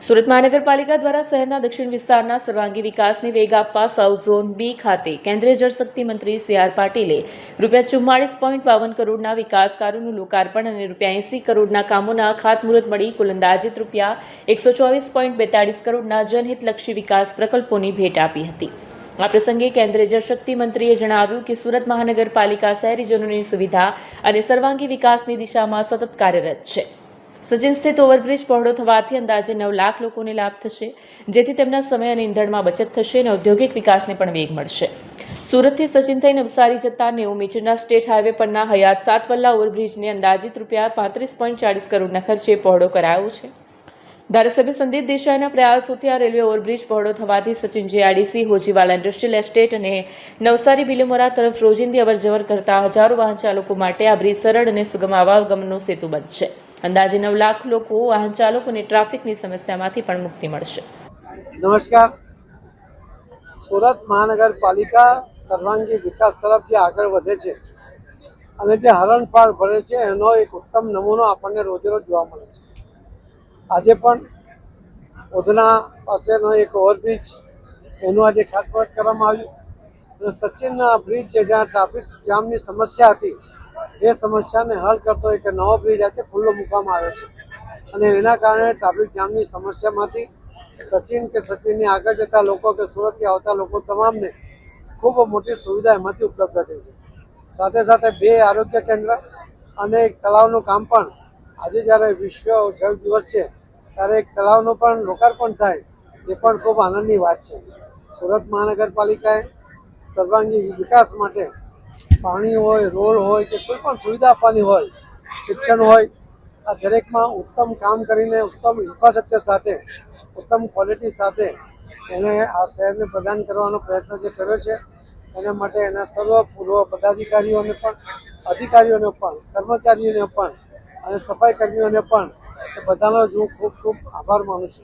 સુરત મહાનગરપાલિકા દ્વારા શહેરના દક્ષિણ વિસ્તારના સર્વાંગી વિકાસને વેગ આપવા સાઉથ ઝોન બી ખાતે કેન્દ્રીય જળશક્તિ મંત્રી સી.આર. પાટીલે ₹44.52 કરોડના વિકાસ કાર્યોનું લોકાર્પણ અને ₹80 કરોડના કામોના ખાતમુહૂર્ત મળી કુલ અંદાજિત ₹124.42 કરોડના જનહિતલક્ષી વિકાસ પ્રકલ્પોની ભેટ આપી હતી। આ પ્રસંગે કેન્દ્રીય જળશક્તિ મંત્રીએ જણાવ્યું કે સુરત મહાનગરપાલિકા શહેરીજનોની સુવિધા અને સર્વાંગી વિકાસની દિશામાં સતત કાર્યરત છે। સચિન સ્થિત ઓવરબ્રિજ પહોળો થવાથી અંદાજે 9 લાખ લોકોને લાભ થશે, જેથી તેમના સમય અને ઇંધણમાં બચત થશે અને ઔદ્યોગિક વિકાસને પણ વેગ મળશે। સુરતથી સચિન થઈ નવસારી જતા 90 મીટરના સ્ટેટ હાઈવે પરના હયાત સાતવલ્લા ઓવરબ્રિજને અંદાજિત ₹35.40 કરોડના ખર્ચે પહોળો કરાયો છે। ધારાસભ્ય સંદીપ દેસાઈના પ્રયાસોથી આ રેલવે ઓવરબ્રિજ પહોળો થવાથી Sachin GIDC, Hojiwala industrial estate અને નવસારી બિલીમોરા તરફ રોજિંદી અવરજવર કરતા હજારો વાહન ચાલકો માટે આ બ્રિજ સરળ અને સુગમ આવાગમનનો સેતુ બનશે। અંદાજે 9 લાખ લોકો વાહન ચાલકોને ટ્રાફિકની સમસ્યામાંથી પણ મુક્તિ મળશે। નમસ્કાર। સુરત મહાનગરપાલિકા સર્વાંગી વિકાસ તરફ જે આગળ વધે છે અને જે હરણફાળ ભરે છે એનો એક ઉત્તમ નમૂનો આપણને રોજે રોજ જોવા મળે છે। આજે પણ ઉધના પાસેનો એક ઓવરબ્રિજ એનું આજે ખાતમુહૂર્ત કરવામાં આવ્યું અને સચિનના બ્રિજ જ્યાં ટ્રાફિક જામની સમસ્યા હતી એ સમસ્યાને હલ કરતો એક નવો બ્રિજ આજે ખુલ્લો મૂકવામાં આવ્યો છે અને એના કારણે ટ્રાફિક જામની સમસ્યામાંથી સચિનની આગળ જતા લોકો કે સુરતથી આવતા લોકો તમામને ખૂબ મોટી સુવિધા એમાંથી ઉપલબ્ધ થઈ છે। સાથે સાથે 2 આરોગ્ય કેન્દ્ર અને એક તળાવનું કામ પણ આજે જ્યારે વિશ્વ જળ દિવસ છે ત્યારે એક તળાવનું પણ લોકાર્પણ થાય એ પણ ખૂબ આનંદની વાત છે। સુરત મહાનગરપાલિકાએ સર્વાંગી વિકાસ માટે પાણી હોય, રોડ હોય કે કોઈ પણ સુવિધા આપવાની હોય, શિક્ષણ હોય, આ દરેકમાં ઉત્તમ કામ કરીને ઉત્તમ ઇન્ફ્રાસ્ટ્રક્ચર સાથે ઉત્તમ ક્વોલિટી સાથે એને આ શહેરને પ્રદાન કરવાનો પ્રયત્ન જે કર્યો છે એના માટે એના સર્વ પૂર્વ પદાધિકારીઓને પણ, અધિકારીઓને પણ, કર્મચારીઓને પણ અને સફાઈ કર્મીઓને પણ બધાનો જ હું ખૂબ ખૂબ આભાર માનું છું।